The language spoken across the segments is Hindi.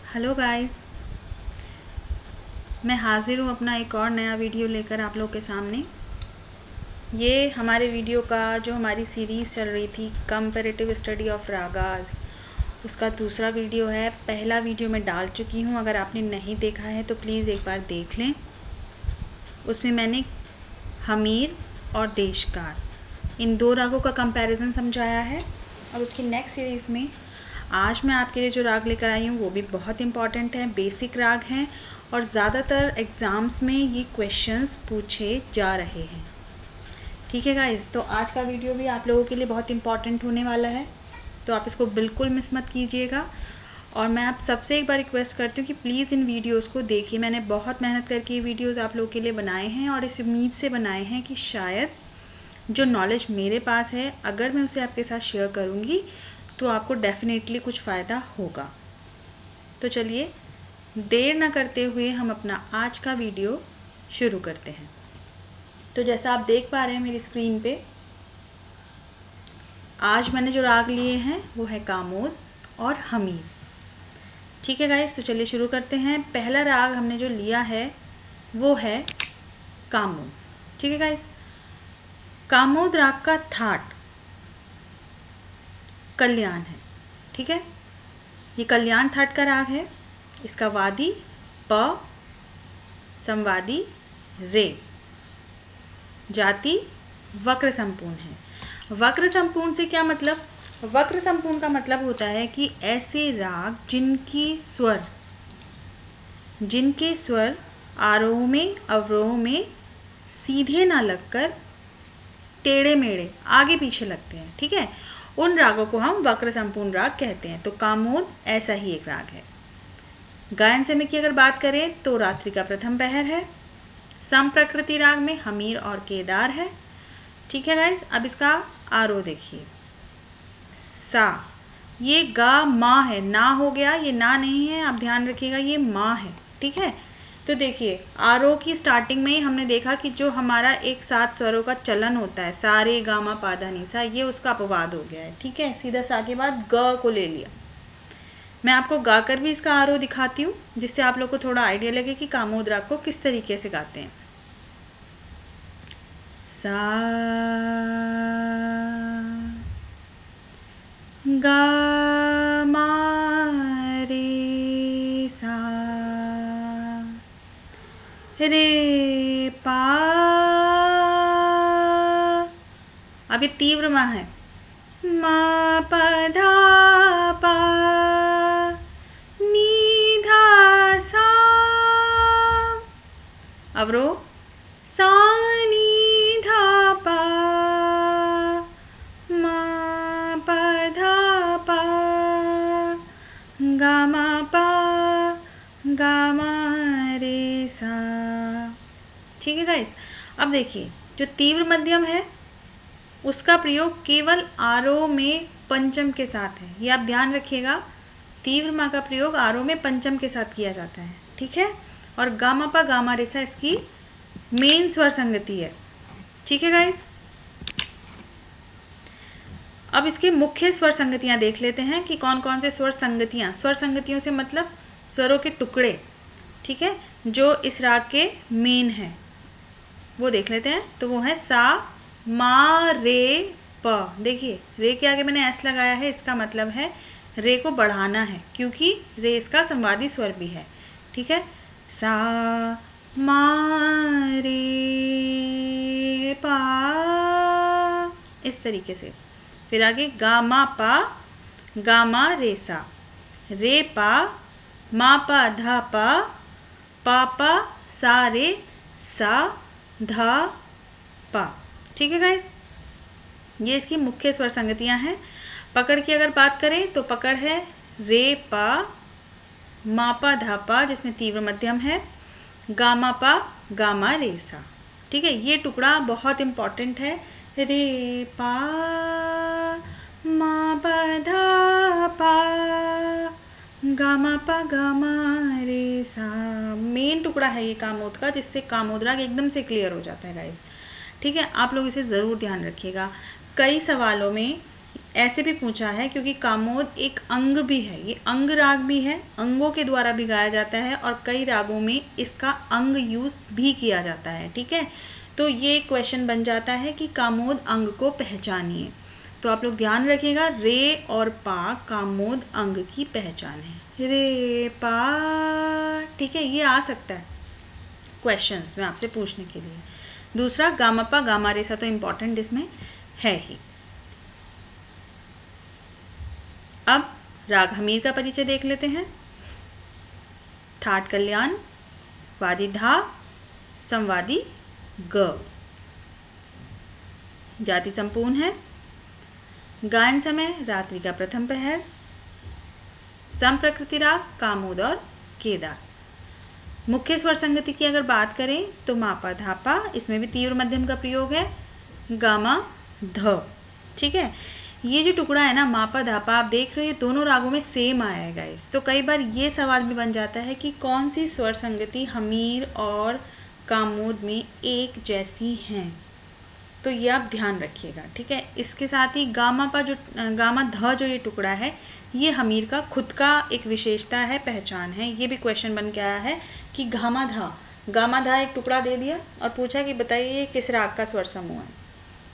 हेलो गाइस, मैं हाजिर हूँ अपना एक और नया वीडियो लेकर आप लोग के सामने। ये हमारे वीडियो का जो हमारी सीरीज़ चल रही थी कंपैरेटिव स्टडी ऑफ रागास, उसका दूसरा वीडियो है। पहला वीडियो मैं डाल चुकी हूँ, अगर आपने नहीं देखा है तो प्लीज़ एक बार देख लें। उसमें मैंने हमीर और देशकार इन दो रागों का कंपैरिजन समझाया है। और उसकी नेक्स्ट सीरीज़ में आज मैं आपके लिए जो राग लेकर आई हूँ वो भी बहुत इम्पॉर्टेंट है, बेसिक राग हैं और ज़्यादातर एग्ज़ाम्स में ये क्वेश्चंस पूछे जा रहे हैं। ठीक है गाइस, तो आज का वीडियो भी आप लोगों के लिए बहुत इम्पॉर्टेंट होने वाला है, तो आप इसको बिल्कुल मिस मत कीजिएगा। और मैं आप सबसे एक बार रिक्वेस्ट करती हूँ कि प्लीज़ इन वीडियोस को देखिए। मैंने बहुत मेहनत करके ये वीडियोस आप लोगों के लिए बनाए हैं और इस उम्मीद से बनाए हैं कि शायद जो नॉलेज मेरे पास है अगर मैं उसे आपके साथ शेयर करूँगी तो आपको डेफिनेटली कुछ फ़ायदा होगा। तो चलिए देर ना करते हुए हम अपना आज का वीडियो शुरू करते हैं। तो जैसा आप देख पा रहे हैं मेरी स्क्रीन पे, आज मैंने जो राग लिए हैं वो है कामोद और हमीर। ठीक है गाइस, तो चलिए शुरू करते हैं। पहला राग हमने जो लिया है वो है कामोद। ठीक है गाइस, कामोद राग का थाट कल्याण है। ठीक है, ये कल्याण थाट का राग है। इसका वादी प, संवादी रे, जाति वक्र संपूर्ण है। वक्र संपूर्ण से क्या मतलब? वक्र संपूर्ण का मतलब होता है कि ऐसे राग जिनके स्वर आरोह में अवरोह में सीधे ना लगकर टेढ़े मेढ़े आगे पीछे लगते हैं। ठीक है, उन रागों को हम वक्र संपूर्ण राग कहते हैं। तो कामोद ऐसा ही एक राग है। गायन समय की अगर बात करें तो रात्रि का प्रथम पहर है। सम प्रकृति राग में हमीर और केदार है। ठीक है गाइस, अब इसका आरोह देखिए। सा, ये गा माँ है, ना हो गया, ये ना नहीं है, आप ध्यान रखिएगा, ये माँ है। ठीक है, तो देखिए आरोह की स्टार्टिंग में ही हमने देखा कि जो हमारा एक सात स्वरों का चलन होता है, सा रे गा मा पा धा नी सा, ये उसका अपवाद हो गया है। ठीक है, सीधा सा के बाद ग को ले लिया। मैं आपको गाकर भी इसका आरोह दिखाती हूँ जिससे आप लोग को थोड़ा आइडिया लगे कि कामोद राग को किस तरीके से गाते हैं। सा गा मा रे सा रे पा। अब ये तीव्र मा है, मा प धा पा नी धा सा। अवरोह सा नी धा पा मा प धा पा गा मा पा गा मा रे सा। ठीक है गाइस, अब देखिए जो तीव्र मध्यम है उसका प्रयोग केवल आरोह में पंचम के साथ है। ये आप ध्यान रखिएगा, तीव्र मा का प्रयोग आरोह में पंचम के साथ किया जाता है। ठीक है, और गामा पा गामा रेसा इसकी मेन स्वर संगति है। ठीक है गाइस, अब इसके मुख्य स्वर संगतियां देख लेते हैं कि कौन कौन से स्वर संगतियों से मतलब स्वरों के टुकड़े, ठीक है, जो इस राग के मेन है वो देख लेते हैं। तो वो है सा मा रे प। देखिए रे के आगे मैंने एस लगाया है, इसका मतलब है रे को बढ़ाना है क्योंकि रे इसका संवादी स्वर भी है। ठीक है, सा मा रे पा, इस तरीके से। फिर आगे गा मा पा गा मा रे सा, रे पा मा पा धा पा सा रे सा धा पा। ठीक है गाइस, ये इसकी मुख्य स्वर संगतियां हैं। पकड़ की अगर बात करें तो पकड़ है रे पा मा पा धा पा जिसमें तीव्र मध्यम है, गामा पा गामा रे सा। ठीक है, ये टुकड़ा बहुत इम्पॉर्टेंट है। रे पा मा पा धा पा गामा पा गामा रे सा, मेन टुकड़ा है ये कामोद का, जिससे कामोद राग एकदम से क्लियर हो जाता है गाइस। ठीक है, आप लोग इसे ज़रूर ध्यान रखिएगा। कई सवालों में ऐसे भी पूछा है क्योंकि कामोद एक अंग भी है, ये अंग राग भी है, अंगों के द्वारा भी गाया जाता है और कई रागों में इसका अंग यूज भी किया जाता है। ठीक है, तो ये क्वेश्चन बन जाता है कि कामोद अंग को पहचानिए। तो आप लोग ध्यान रखिएगा, रे और पा कामोद अंग की पहचान है, रे पा। ठीक है, ये आ सकता है क्वेश्चंस में आपसे पूछने के लिए। दूसरा गामापा गामा रेसा तो इम्पॉर्टेंट इसमें है ही। अब राग हमीर का परिचय देख लेते हैं। ठाट कल्याण, वादी धा, संवादी ग, जाति संपूर्ण है। गायन समय रात्रि का प्रथम पहर। संप्रकृति राग कामोद और केदार। मुख्य स्वर संगति की अगर बात करें तो मापा धापा, इसमें भी तीव्र मध्यम का प्रयोग है, गामा ध। ठीक है, ये जो टुकड़ा है ना मापा धापा, आप देख रहे हो ये दोनों रागों में सेम आएगा इस। तो कई बार ये सवाल भी बन जाता है कि कौन सी स्वर संगति हमीर और कामोद में एक जैसी हैं, तो ये आप ध्यान रखिएगा। ठीक है, इसके साथ ही गामा ध जो ये टुकड़ा है ये हमीर का खुद का एक विशेषता है, पहचान है। ये भी क्वेश्चन बन के आया है कि गामा धा एक टुकड़ा दे दिया और पूछा कि बताइए किस राग का स्वर समूह है,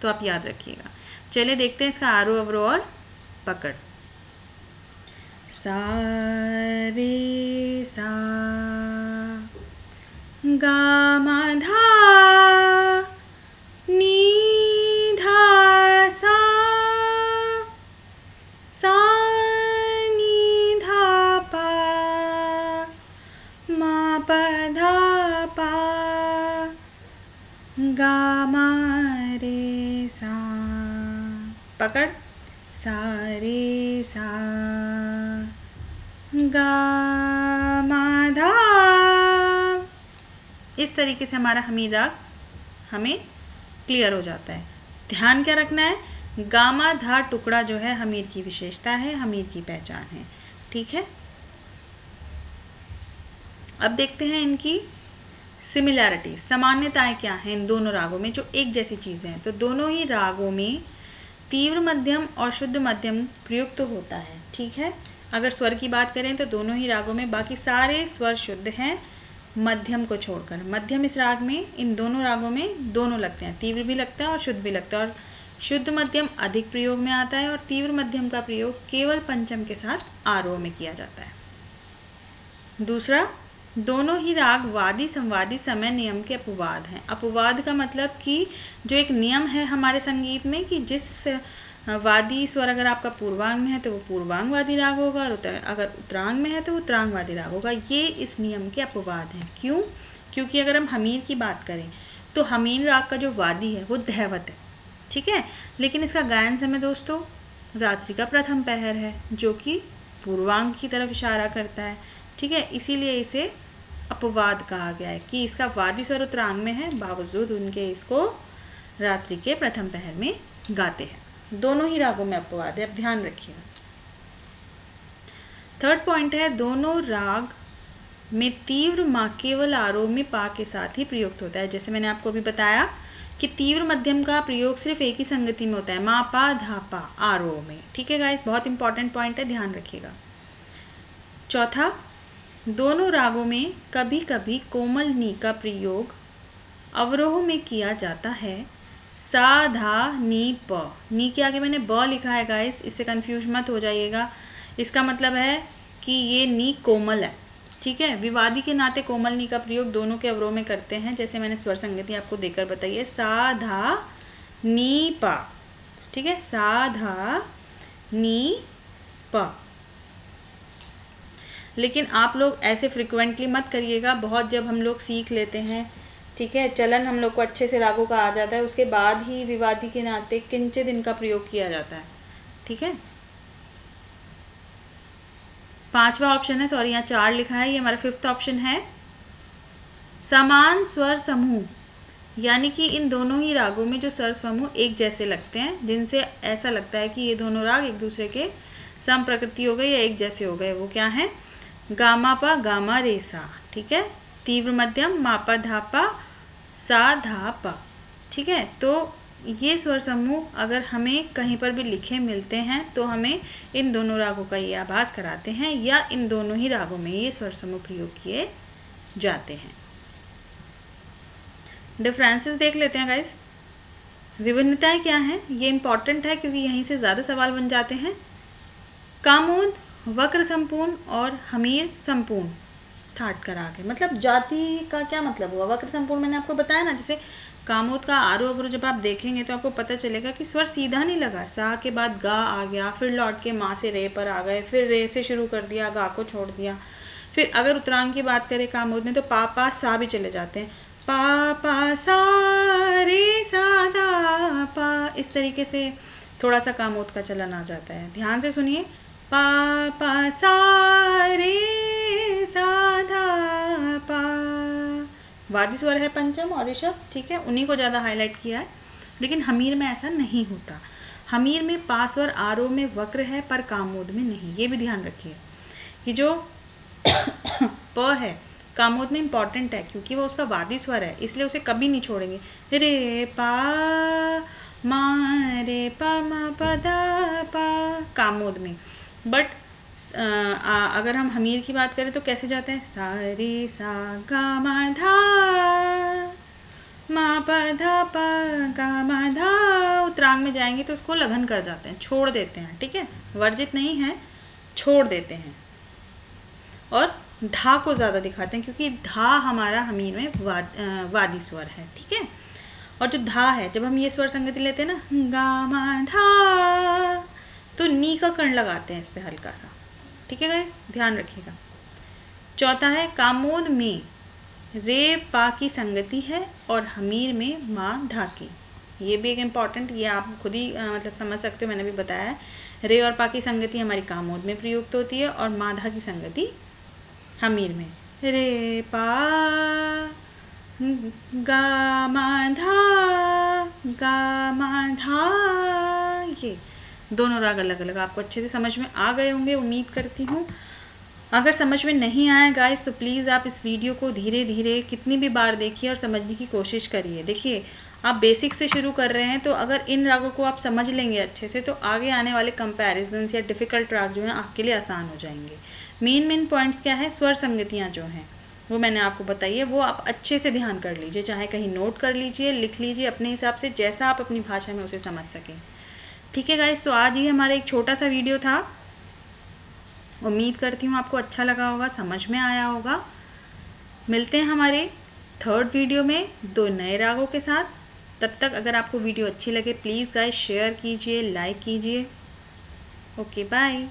तो आप याद रखिएगा। चलिए देखते हैं इसका आरोह अवरोह और पकड़। सा रे सा गामा धा नी धा सा, सा नी धा पा, मा पा धा पा, गा मा रे सा। पकड़, सा रे सा गा मा धा। इस तरीके से हमारा हमीर राग हमें क्लियर हो जाता है। ध्यान क्या रखना है, गामा धा टुकड़ा जो है हमीर की विशेषता है, हमीर की पहचान है। ठीक है, अब देखते हैं इनकी सिमिलैरिटी, सामान्यताएं क्या हैं इन दोनों रागों में जो एक जैसी चीज़ें हैं। तो दोनों ही रागों में तीव्र मध्यम और शुद्ध मध्यम प्रयुक्त तो होता है। ठीक है, अगर स्वर की बात करें तो दोनों ही रागों में बाकी सारे स्वर शुद्ध हैं मध्यम को छोड़कर। मध्यम इस राग में, इन दोनों रागों में दोनों लगते हैं, तीव्र भी लगता है और शुद्ध भी लगता है, और शुद्ध मध्यम अधिक प्रयोग में आता है और तीव्र मध्यम का प्रयोग केवल पंचम के साथ आरोह में किया जाता है। दूसरा, दोनों ही राग वादी संवादी समय नियम के अपवाद हैं। अपवाद का मतलब कि जो एक नियम है हमारे संगीत में कि जिस वादी स्वर अगर आपका पूर्वांग में है तो वो पूर्वांग वादी राग होगा, और अगर उत्तरांग में है तो उत्तरांग वादी राग होगा। ये इस नियम के अपवाद हैं। क्यों? क्योंकि अगर हम हमीर की बात करें तो हमीर राग का जो वादी है वो दैवत है। ठीक है, लेकिन इसका गायन समय दोस्तों रात्रि का प्रथम पहर है जो कि पूर्वांग की तरफ इशारा करता है। ठीक है, इसीलिए इसे अपवाद कहा गया है कि इसका वादी स्वर उत्तरांग में है, बावजूद उनके इसको रात्रि के प्रथम पहर में गाते हैं। दोनों ही रागों में अपवाद है, अब ध्यान रखिएगा। थर्ड पॉइंट है, दोनों राग में तीव्र मा केवल आरोह में पा के साथ ही प्रयुक्त होता है। जैसे मैंने आपको अभी बताया कि तीव्र मध्यम का प्रयोग सिर्फ एक ही संगति में होता है, मा पा धा पा आरोह में। ठीक है गाइस, बहुत इंपॉर्टेंट पॉइंट है, ध्यान रखिएगा। चौथा, दोनों रागों में कभी कभी कोमल नी का प्रयोग अवरोह में किया जाता है। सा धा नी प, नी के आगे मैंने ब लिखा है गाइस, इससे कंफ्यूज मत हो जाइएगा। इसका मतलब है कि ये नी कोमल है। ठीक है, विवादी के नाते कोमल नी का प्रयोग दोनों के अवरोह में करते हैं, जैसे मैंने स्वर संगति आपको देकर बताई है, सा धा नी पा। ठीक है, सा धा नी पा। लेकिन आप लोग ऐसे फ्रिक्वेंटली मत करिएगा, बहुत जब हम लोग सीख लेते हैं, ठीक है, चलन हम लोग को अच्छे से रागों का आ जाता है, उसके बाद ही विवादी के नाते किंचित इनका प्रयोग किया जाता है। ठीक है, पांचवा ऑप्शन है, सॉरी यहाँ 4 लिखा है, ये हमारा 5th ऑप्शन है, समान स्वर समूह, यानी कि इन दोनों ही रागों में जो स्वर समूह एक जैसे लगते हैं, जिनसे ऐसा लगता है कि ये दोनों राग एक दूसरे के सम प्रकृति हो गए या एक जैसे हो गए, वो क्या है, गामा पा गामा रे सा। ठीक है, तीव्र मध्यम मापा धापा सा धा पा। ठीक है, तो ये स्वर समूह अगर हमें कहीं पर भी लिखे मिलते हैं तो हमें इन दोनों रागों का ये आभास कराते हैं या इन दोनों ही रागों में ये स्वर समूह प्रयोग किए जाते हैं। डिफरेंसेस देख लेते हैं गाइस। विभिन्नताएं क्या हैं, ये इंपॉर्टेंट है क्योंकि यहीं से ज़्यादा सवाल बन जाते हैं। कामोद वक्र संपूर्ण और हमीर संपूर्ण थाट का राग है। मतलब जाति का क्या मतलब हुआ? वक्र संपूर्ण मैंने आपको बताया ना, जैसे कामोद का आरोह अवरोह जब आप देखेंगे तो आपको पता चलेगा कि स्वर सीधा नहीं लगा, सा के बाद गा आ गया, फिर लौट के माँ से रे पर आ गए, फिर रे से शुरू कर दिया, गा को छोड़ दिया। फिर अगर उत्तरांग की बात करें कामोद में तो पा पा सा भी चले जाते हैं, पा पा सा रे सा धा पा, इस तरीके से थोड़ा सा कामोद का चलन आ जाता है। ध्यान से सुनिए, पा पा सा रे सा धा पा, वादी स्वर है पंचम और ऋषभ, ठीक है, उन्हीं को ज़्यादा हाईलाइट किया है। लेकिन हमीर में ऐसा नहीं होता। हमीर में पा स्वर आरोह में वक्र है पर कामोद में नहीं, ये भी ध्यान रखिए कि जो प है कामोद में इम्पॉर्टेंट है क्योंकि वो उसका वादी स्वर है, इसलिए उसे कभी नहीं छोड़ेंगे। रे पा मा रे पा मा पा धा पा कामोद में। बट अगर हम हमीर की बात करें तो कैसे जाते हैं, सा रे सा गा मा धा मा पा धा पा गा मा धा। उत्तरांग में जाएंगे तो उसको लगन कर जाते हैं, छोड़ देते हैं, ठीक है, वर्जित नहीं है, छोड़ देते हैं। और धा को ज़्यादा दिखाते हैं क्योंकि धा हमारा हमीर में वादी स्वर है, ठीक है। और जो धा है, जब हम ये स्वर संगति लेते हैं ना, गा मा धा, तो नी का कर्ण लगाते हैं इस पे हल्का सा, ठीक है गाइस, ध्यान रखिएगा। चौथा है कामोद में रे पा की संगति है और हमीर में मा धा की, ये भी एक इम्पॉर्टेंट, ये आप खुद ही मतलब समझ सकते हो, मैंने भी बताया है। रे और पा की संगति हमारी कामोद में प्रयुक्त होती है और मा धा की संगति हमीर में। रे पा गा मा धा, ये दोनों राग अलग अलग आपको अच्छे से समझ में आ गए होंगे, उम्मीद करती हूँ। अगर समझ में नहीं आया गाइस तो प्लीज़ आप इस वीडियो को धीरे धीरे कितनी भी बार देखिए और समझने की कोशिश करिए। देखिए, आप बेसिक से शुरू कर रहे हैं तो अगर इन रागों को आप समझ लेंगे अच्छे से तो आगे आने वाले कंपैरिजन्स या डिफ़िकल्ट राग जो हैं आपके लिए आसान हो जाएंगे। मेन पॉइंट्स क्या है, स्वर संगतियाँ जो हैं वो मैंने आपको बताई है, वो आप अच्छे से ध्यान कर लीजिए, चाहे कहीं नोट कर लीजिए, लिख लीजिए अपने हिसाब से, जैसा आप अपनी भाषा में उसे समझ सकें। ठीक है गाइस, तो आज ही हमारा एक छोटा सा वीडियो था, उम्मीद करती हूँ आपको अच्छा लगा होगा, समझ में आया होगा। मिलते हैं हमारे थर्ड वीडियो में 2 नए रागों के साथ। तब तक अगर आपको वीडियो अच्छी लगे प्लीज़ गाइस शेयर कीजिए, लाइक कीजिए। Okay bye.